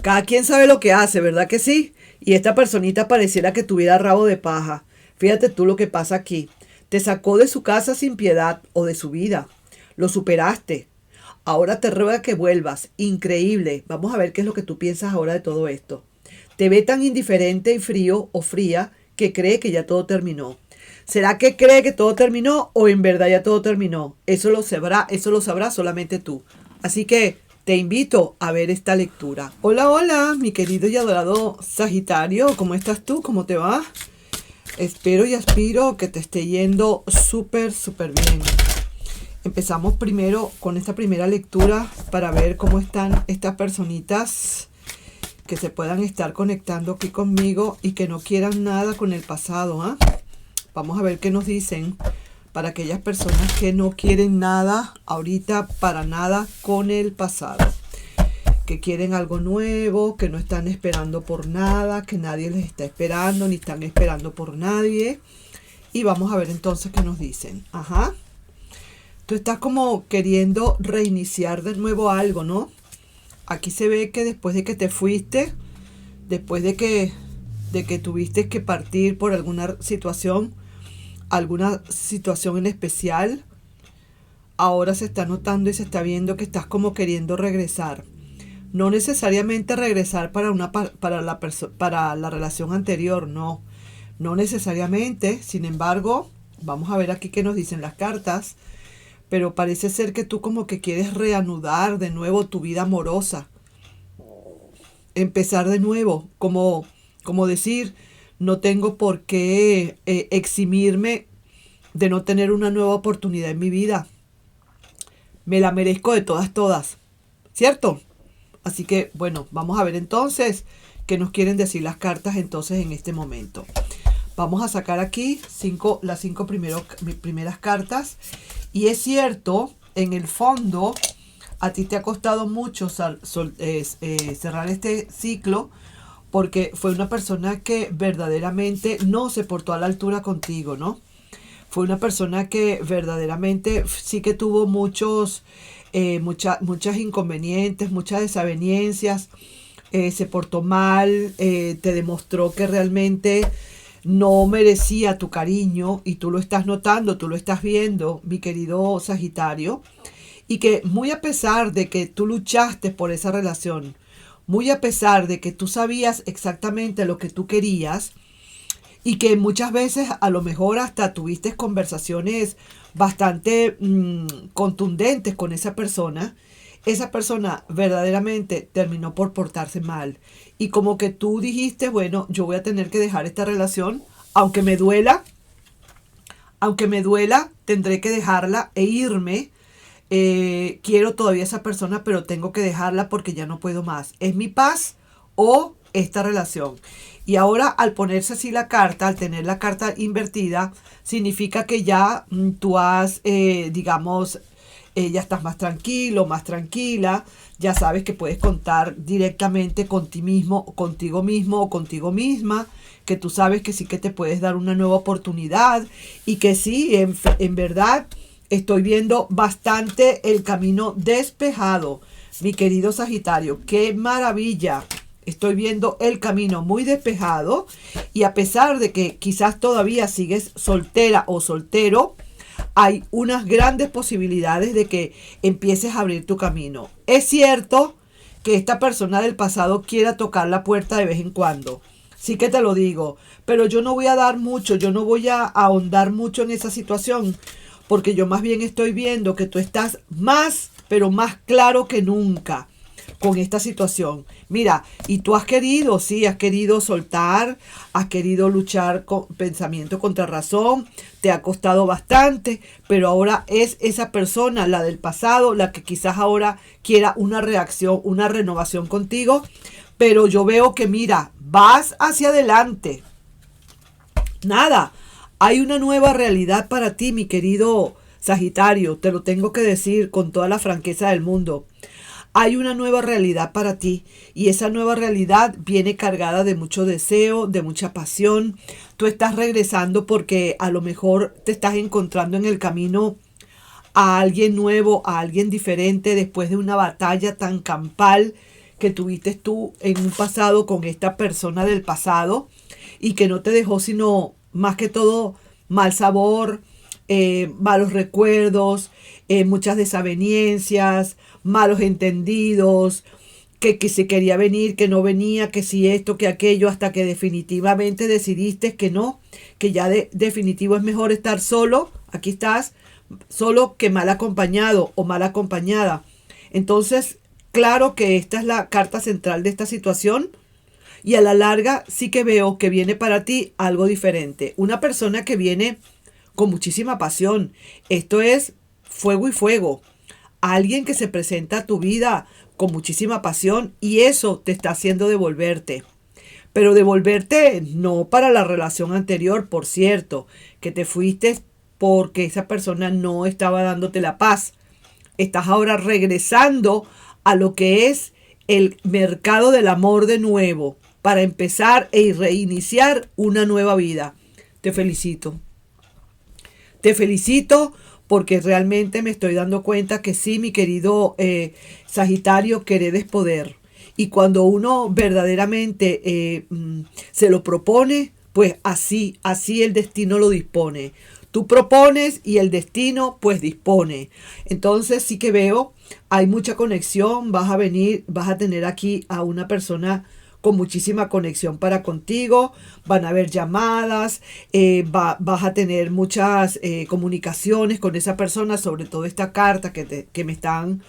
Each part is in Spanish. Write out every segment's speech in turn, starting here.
Cada quien sabe lo que hace, ¿verdad que sí? Y esta personita pareciera que tuviera rabo de paja. Fíjate tú lo que pasa aquí. Te sacó de su casa sin piedad o de su vida. Lo superaste. Ahora te ruega que vuelvas. Increíble. Vamos a ver qué es lo que tú piensas ahora de todo esto. Te ve tan indiferente y frío o fría que cree que ya todo terminó. ¿Será que cree que todo terminó o en verdad ya todo terminó? Eso lo sabrás solamente tú. Así que te invito a ver esta lectura. Hola, hola, mi querido y adorado Sagitario. ¿Cómo estás tú? ¿Cómo te va? Espero y aspiro que te esté yendo súper, súper bien. Empezamos primero con esta primera lectura para ver cómo están estas personitas que se puedan estar conectando aquí conmigo y que no quieran nada con el pasado, ¿ah? Vamos a ver qué nos dicen para aquellas personas que no quieren nada ahorita para nada con el pasado. Que quieren algo nuevo, que no están esperando por nada, que nadie les está esperando, ni están esperando por nadie. Y vamos a ver entonces qué nos dicen. Ajá. Tú estás como queriendo reiniciar de nuevo algo, ¿no? Aquí se ve que después de que te fuiste, después de que tuviste que partir por alguna situación en especial, ahora se está notando y se está viendo que estás como queriendo regresar. No necesariamente regresar para la relación anterior, no. No necesariamente, sin embargo, vamos a ver aquí qué nos dicen las cartas, pero parece ser que tú como que quieres reanudar de nuevo tu vida amorosa. Empezar de nuevo, como decir, no tengo por qué eximirme de no tener una nueva oportunidad en mi vida. Me la merezco de todas, todas. ¿Cierto? Así que, bueno, vamos a ver entonces qué nos quieren decir las cartas entonces en este momento. Vamos a sacar aquí las cinco primeras cartas. Y es cierto, en el fondo, a ti te ha costado mucho cerrar este ciclo porque fue una persona que verdaderamente no se portó a la altura contigo, ¿no? Fue una persona que verdaderamente sí que tuvo muchas inconvenientes, muchas desavenencias, se portó mal, te demostró que realmente no merecía tu cariño y tú lo estás notando, tú lo estás viendo, mi querido Sagitario, y que muy a pesar de que tú luchaste por esa relación, muy a pesar de que tú sabías exactamente lo que tú querías y que muchas veces a lo mejor hasta tuviste conversaciones bastante contundentes con esa persona verdaderamente terminó por portarse mal. Y como que tú dijiste, bueno, yo voy a tener que dejar esta relación, aunque me duela, tendré que dejarla e irme. Quiero todavía a esa persona, pero tengo que dejarla porque ya no puedo más. ¿Es mi paz o esta relación? Y ahora al ponerse así la carta, al tener la carta invertida, significa que ya tú has, ya estás más tranquilo, más tranquila, ya sabes que puedes contar directamente contigo mismo o contigo misma, que tú sabes que sí que te puedes dar una nueva oportunidad y que sí, en verdad, estoy viendo bastante el camino despejado, mi querido Sagitario. ¡Qué maravilla! Estoy viendo el camino muy despejado y a pesar de que quizás todavía sigues soltera o soltero, hay unas grandes posibilidades de que empieces a abrir tu camino. Es cierto que esta persona del pasado quiera tocar la puerta de vez en cuando. Sí que te lo digo, pero yo no voy a dar mucho, yo no voy a ahondar mucho en esa situación, porque yo más bien estoy viendo que tú estás más, pero más claro que nunca con esta situación. Mira, y tú has querido soltar, has querido luchar con pensamiento contra razón, te ha costado bastante, pero ahora es esa persona, la del pasado, la que quizás ahora quiera una reacción, una renovación contigo, pero yo veo que mira, vas hacia adelante. Nada, hay una nueva realidad para ti, mi querido Sagitario, te lo tengo que decir con toda la franqueza del mundo. Hay una nueva realidad para ti y esa nueva realidad viene cargada de mucho deseo, de mucha pasión. Tú estás regresando porque a lo mejor te estás encontrando en el camino a alguien nuevo, a alguien diferente después de una batalla tan campal que tuviste tú en un pasado con esta persona del pasado y que no te dejó sino más que todo mal sabor, malos recuerdos, muchas desavenencias, malos entendidos, que si quería venir, que no venía, que si esto, que aquello, hasta que definitivamente decidiste que no, que ya definitivo es mejor estar solo, aquí estás, solo que mal acompañado o mal acompañada. Entonces, claro que esta es la carta central de esta situación y a la larga sí que veo que viene para ti algo diferente. Una persona que viene con muchísima pasión. Esto es fuego y fuego. Alguien que se presenta a tu vida con muchísima pasión y eso te está haciendo devolverte. Pero devolverte no para la relación anterior, por cierto, que te fuiste porque esa persona no estaba dándote la paz. Estás ahora regresando a lo que es el mercado del amor de nuevo, para empezar e reiniciar una nueva vida. Te felicito. Te felicito porque realmente me estoy dando cuenta que sí, mi querido Sagitario, querer es poder. Y cuando uno verdaderamente se lo propone, pues así el destino lo dispone. Tú propones y el destino pues dispone. Entonces sí que veo, hay mucha conexión, vas a tener aquí a una persona con muchísima conexión para contigo, van a haber llamadas, vas a tener muchas comunicaciones con esa persona, sobre todo esta carta que me están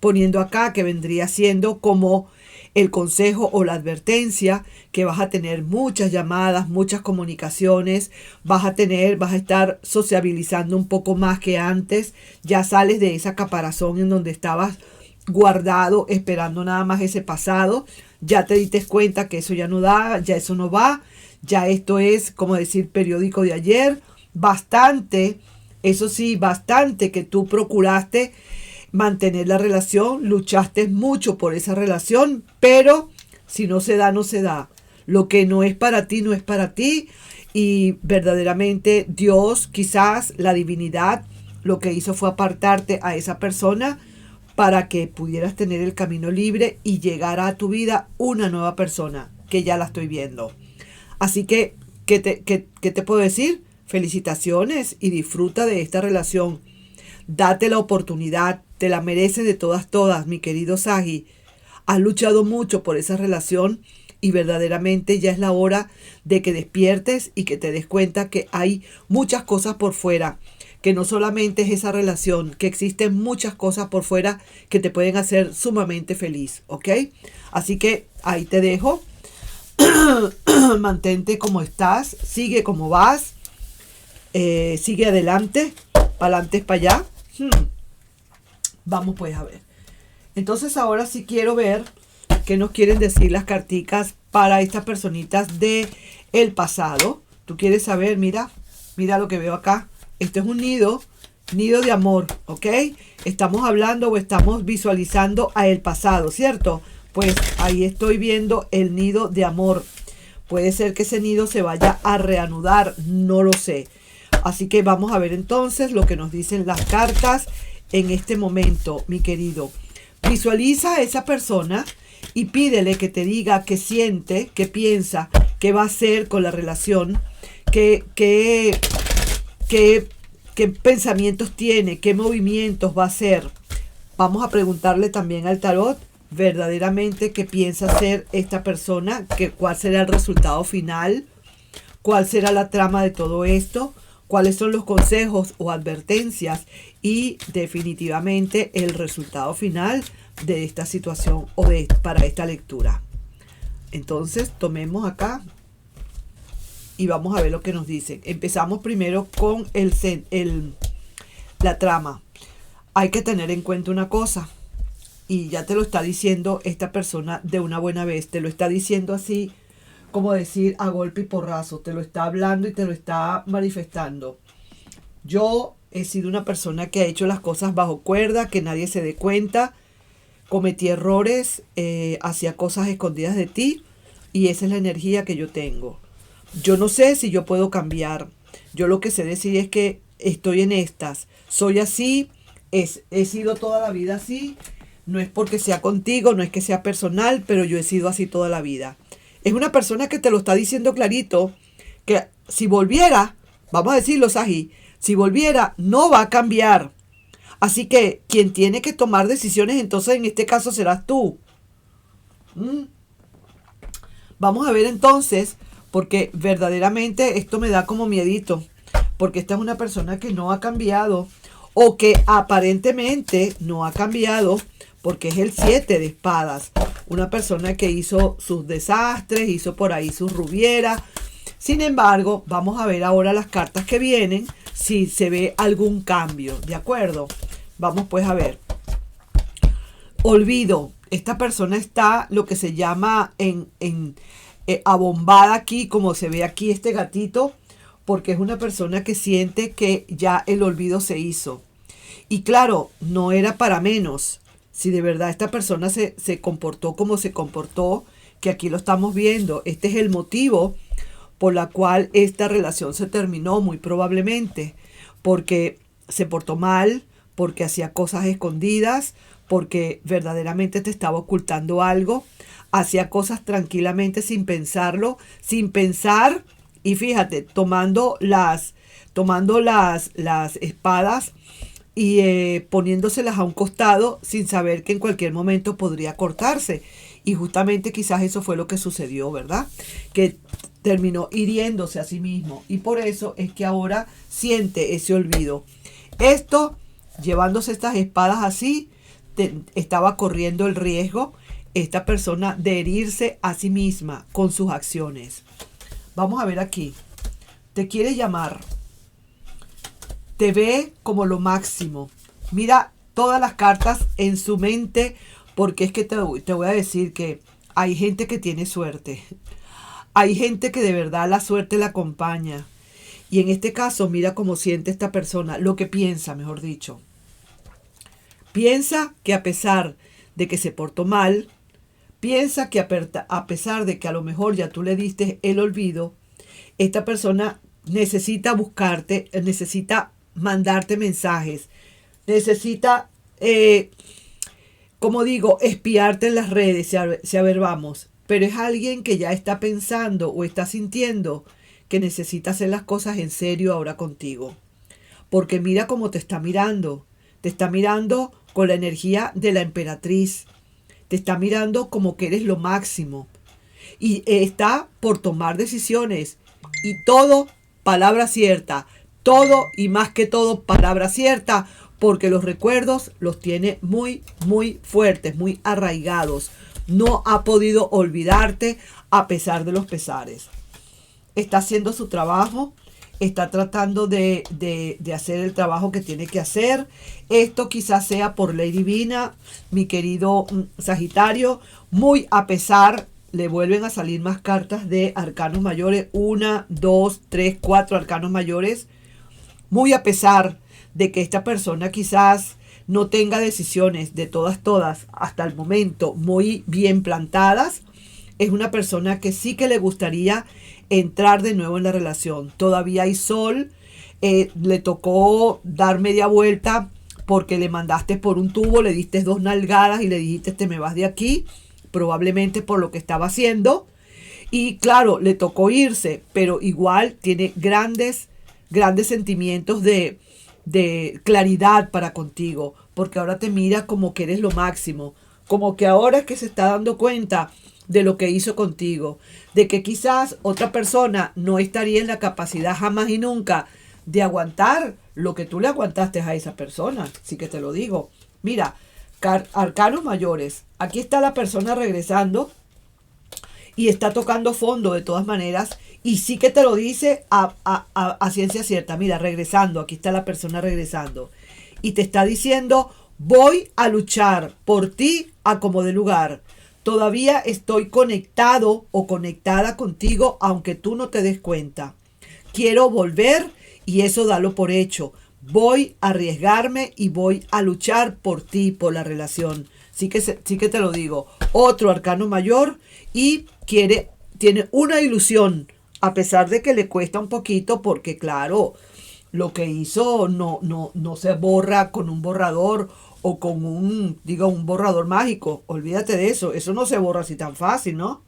poniendo acá, que vendría siendo como el consejo o la advertencia, que vas a tener muchas llamadas, muchas comunicaciones, vas a estar sociabilizando un poco más que antes, ya sales de esa caparazón en donde estabas guardado, esperando nada más ese pasado, ya te diste cuenta que eso ya no da, ya eso no va, ya esto es, como decir, periódico de ayer, bastante, eso sí, bastante que tú procuraste mantener la relación, luchaste mucho por esa relación, pero si no se da, no se da. Lo que no es para ti, no es para ti. Y verdaderamente Dios, quizás la divinidad, lo que hizo fue apartarte a esa persona para que pudieras tener el camino libre y llegara a tu vida una nueva persona, que ya la estoy viendo. Así que, ¿qué te puedo decir? Felicitaciones y disfruta de esta relación. Date la oportunidad, te la mereces de todas, mi querido Sagi. Has luchado mucho por esa relación y verdaderamente ya es la hora de que despiertes y que te des cuenta que hay muchas cosas por fuera, que no solamente es esa relación, que existen muchas cosas por fuera que te pueden hacer sumamente feliz, ¿ok? Así que ahí te dejo. Mantente como estás, sigue como vas, sigue adelante, para adelante es para allá. Vamos pues a ver. Entonces ahora sí quiero ver qué nos quieren decir las carticas para estas personitas de el pasado. Tú quieres saber, mira lo que veo acá. Esto es un nido de amor, ¿ok? Estamos hablando o estamos visualizando a el pasado, ¿cierto? Pues ahí estoy viendo el nido de amor. Puede ser que ese nido se vaya a reanudar, no lo sé. Así que vamos a ver entonces lo que nos dicen las cartas en este momento, mi querido. Visualiza a esa persona y pídele que te diga qué siente, qué piensa, qué va a hacer con la relación, qué pensamientos tiene, qué movimientos va a hacer. Vamos a preguntarle también al tarot verdaderamente qué piensa hacer esta persona, cuál será el resultado final, cuál será la trama de todo esto, cuáles son los consejos o advertencias y definitivamente el resultado final de esta situación o para esta lectura. Entonces tomemos acá y vamos a ver lo que nos dicen. Empezamos primero con la trama. Hay que tener en cuenta una cosa, y ya te lo está diciendo esta persona de una buena vez, te lo está diciendo así, como decir a golpe y porrazo, te lo está hablando y te lo está manifestando. Yo he sido una persona que ha hecho las cosas bajo cuerda, que nadie se dé cuenta, cometí errores, hacía cosas escondidas de ti, y esa es la energía que yo tengo. Yo no sé si yo puedo cambiar. Yo lo que sé decir es que estoy en estas. Soy así, he sido toda la vida así, No es porque sea contigo, no es que sea personal, pero yo he sido así toda la vida. Es una persona que te lo está diciendo clarito, que si volviera, vamos a decirlo, Saji, si volviera, no va a cambiar. Así que quien tiene que tomar decisiones, entonces en este caso serás tú. ¿Mm? Vamos a ver entonces, porque verdaderamente esto me da como miedito, porque esta es una persona que no ha cambiado, o que aparentemente no ha cambiado, porque es el 7 de espadas. Una persona que hizo sus desastres, hizo por ahí sus rubieras. Sin embargo, vamos a ver ahora las cartas que vienen, si se ve algún cambio, ¿de acuerdo? Vamos pues a ver. Olvido. Esta persona está lo que se llama abombada aquí, como se ve aquí este gatito, porque es una persona que siente que ya el olvido se hizo. Y claro, no era para menos. Si de verdad esta persona se comportó como se comportó, que aquí lo estamos viendo, este es el motivo por la cual esta relación se terminó, muy probablemente, porque se portó mal, porque hacía cosas escondidas, porque verdaderamente te estaba ocultando algo, hacía cosas tranquilamente sin pensarlo, sin pensar, y fíjate, tomando las espadas y poniéndoselas a un costado sin saber que en cualquier momento podría cortarse. Y justamente quizás eso fue lo que sucedió, ¿verdad? Que terminó hiriéndose a sí mismo. Y por eso es que ahora siente ese olvido. Esto, llevándose estas espadas así, estaba corriendo el riesgo, esta persona, de herirse a sí misma con sus acciones. Vamos a ver aquí. Te quiere llamar. Te ve como lo máximo. Mira todas las cartas en su mente, porque es que te voy a decir que hay gente que tiene suerte. Hay gente que de verdad la suerte la acompaña. Y en este caso, mira cómo siente esta persona, lo que piensa, mejor dicho. Piensa que a pesar de que se portó mal, piensa que a pesar de que a lo mejor ya tú le diste el olvido, esta persona necesita buscarte, necesita mandarte mensajes, necesita, como digo, espiarte en las redes, si a ver vamos. Pero es alguien que ya está pensando o está sintiendo que necesita hacer las cosas en serio ahora contigo. Porque mira cómo te está mirando. Te está mirando con la energía de la emperatriz. Te está mirando como que eres lo máximo. Y está por tomar decisiones. Y todo, palabra cierta. Todo y más que todo, palabra cierta. Porque los recuerdos los tiene muy, muy fuertes, muy arraigados. No ha podido olvidarte a pesar de los pesares. Está haciendo su trabajo. Está tratando de hacer el trabajo que tiene que hacer. Esto quizás sea por ley divina, mi querido Sagitario. Muy a pesar, le vuelven a salir más cartas de arcanos mayores. 1, 2, 3, 4 arcanos mayores. Muy a pesar de que esta persona quizás no tenga decisiones de todas, hasta el momento muy bien plantadas. Es una persona que sí que le gustaría entrar de nuevo en la relación. Todavía hay sol. Le tocó dar media vuelta porque le mandaste por un tubo, le diste 2 nalgadas y le dijiste te me vas de aquí, probablemente por lo que estaba haciendo. Y claro, le tocó irse, pero igual tiene grandes sentimientos de claridad para contigo, porque ahora te mira como que eres lo máximo, como que ahora es que se está dando cuenta de lo que hizo contigo, de que quizás otra persona no estaría en la capacidad jamás y nunca de aguantar lo que tú le aguantaste a esa persona. Sí que te lo digo. Mira, arcanos mayores. Aquí está la persona regresando y está tocando fondo de todas maneras. Y sí que te lo dice a ciencia cierta. Mira, regresando. Aquí está la persona regresando. Y te está diciendo, voy a luchar por ti a como de lugar. Todavía estoy conectado o conectada contigo, aunque tú no te des cuenta. Quiero volver y eso dalo por hecho. Voy a arriesgarme y voy a luchar por ti, por la relación. Sí que te lo digo. Otro arcano mayor y tiene una ilusión, a pesar de que le cuesta un poquito, porque claro, lo que hizo no se borra con un borrador o con un borrador mágico. Olvídate de eso. Eso no se borra así tan fácil, ¿no?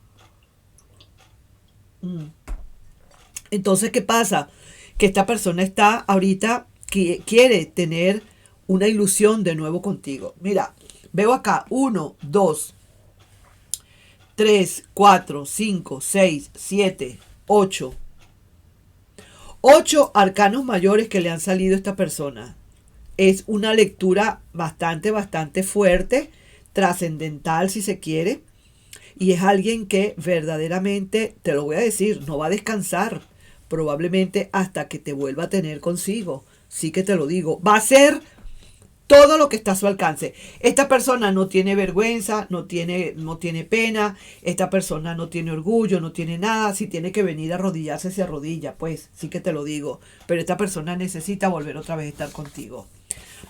Entonces, ¿qué pasa? Que esta persona está ahorita, que quiere tener una ilusión de nuevo contigo. Mira, veo acá 1, 2, 3, 4, 5, 6, 7, 8. 8 arcanos mayores que le han salido a esta persona. Es una lectura bastante fuerte, trascendental si se quiere. Y es alguien que verdaderamente, te lo voy a decir, no va a descansar. Probablemente hasta que te vuelva a tener consigo. Sí que te lo digo. Va a ser todo lo que está a su alcance. Esta persona no tiene vergüenza, no tiene pena. Esta persona no tiene orgullo, no tiene nada. Si tiene que venir a arrodillarse, se arrodilla. Pues sí que te lo digo. Pero esta persona necesita volver otra vez a estar contigo.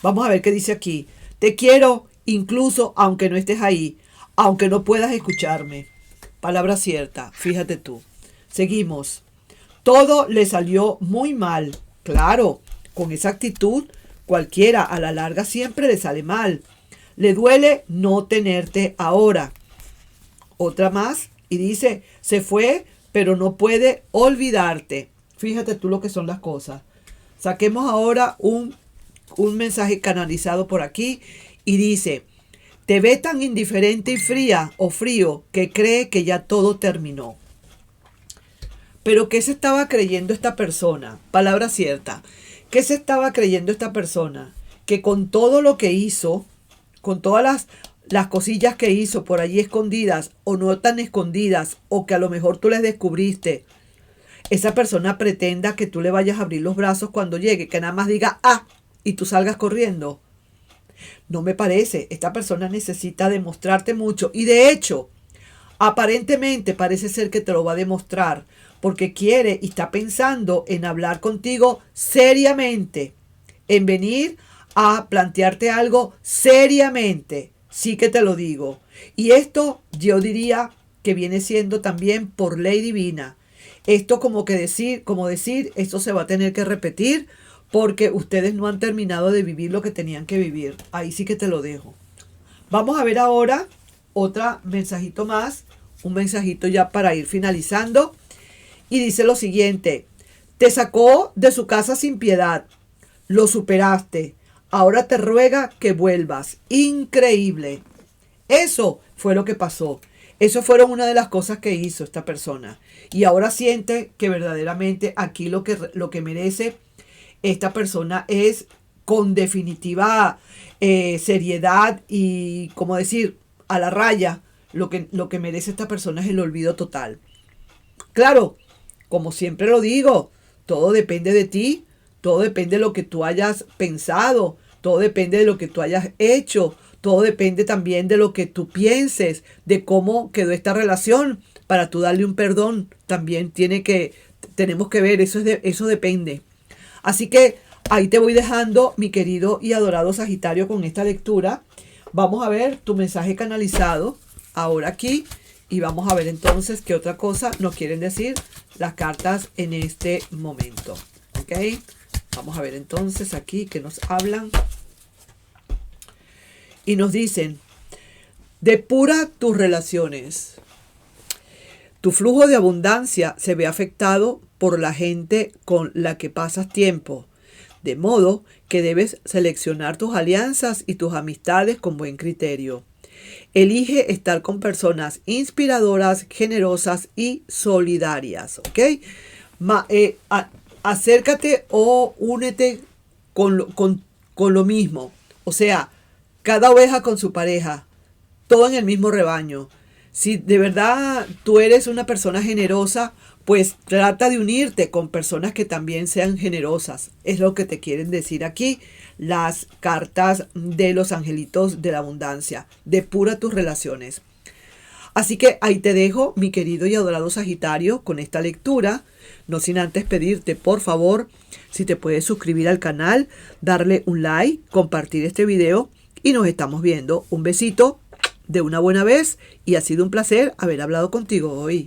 Vamos a ver qué dice aquí. Te quiero incluso aunque no estés ahí. Aunque no puedas escucharme. Palabra cierta. Fíjate tú. Seguimos. Todo le salió muy mal. Claro, con esa actitud, cualquiera a la larga siempre le sale mal. Le duele no tenerte ahora. Otra más y dice, se fue, pero no puede olvidarte. Fíjate tú lo que son las cosas. Saquemos ahora un mensaje canalizado por aquí y dice, te ve tan indiferente y fría o frío que cree que ya todo terminó. Pero ¿qué se estaba creyendo esta persona? Palabra cierta. ¿Qué se estaba creyendo esta persona? Que con todo lo que hizo, con todas las cosillas que hizo por allí escondidas o no tan escondidas, o que a lo mejor tú les descubriste, esa persona pretenda que tú le vayas a abrir los brazos cuando llegue, que nada más diga, y tú salgas corriendo. No me parece. Esta persona necesita demostrarte mucho. Y de hecho, aparentemente parece ser que te lo va a demostrar. Porque quiere y está pensando en hablar contigo seriamente. En venir a plantearte algo seriamente. Sí que te lo digo. Y esto yo diría que viene siendo también por ley divina. Esto como decir, esto se va a tener que repetir porque ustedes no han terminado de vivir lo que tenían que vivir. Ahí sí que te lo dejo. Vamos a ver ahora otro mensajito más. Un mensajito ya para ir finalizando. Y dice lo siguiente. Te sacó de su casa sin piedad. Lo superaste. Ahora te ruega que vuelvas. Increíble. Eso fue lo que pasó. Eso fueron una de las cosas que hizo esta persona. Y ahora siente que verdaderamente aquí lo que merece esta persona es con definitiva seriedad y, como decir, a la raya, lo que merece esta persona es el olvido total. Claro, como siempre lo digo, todo depende de ti, todo depende de lo que tú hayas pensado, todo depende de lo que tú hayas hecho, todo depende también de lo que tú pienses, de cómo quedó esta relación. Para tú darle un perdón, también tenemos que ver, eso depende. Así que ahí te voy dejando, mi querido y adorado Sagitario, con esta lectura. Vamos a ver tu mensaje canalizado ahora aquí y vamos a ver entonces qué otra cosa nos quieren decir las cartas en este momento. ¿Ok? Vamos a ver entonces aquí que nos hablan. Y nos dicen, depura tus relaciones. Tu flujo de abundancia se ve afectado por la gente con la que pasas tiempo, de modo que debes seleccionar tus alianzas y tus amistades con buen criterio. Elige estar con personas inspiradoras, generosas y solidarias, ¿ok? Acércate o únete con lo mismo, o sea, cada oveja con su pareja, todo en el mismo rebaño. Si de verdad tú eres una persona generosa, pues trata de unirte con personas que también sean generosas. Es lo que te quieren decir aquí las cartas de los angelitos de la abundancia. Depura tus relaciones. Así que ahí te dejo, mi querido y adorado Sagitario, con esta lectura. No sin antes pedirte, por favor, si te puedes suscribir al canal, darle un like, compartir este video y nos estamos viendo. Un besito de una buena vez y ha sido un placer haber hablado contigo hoy.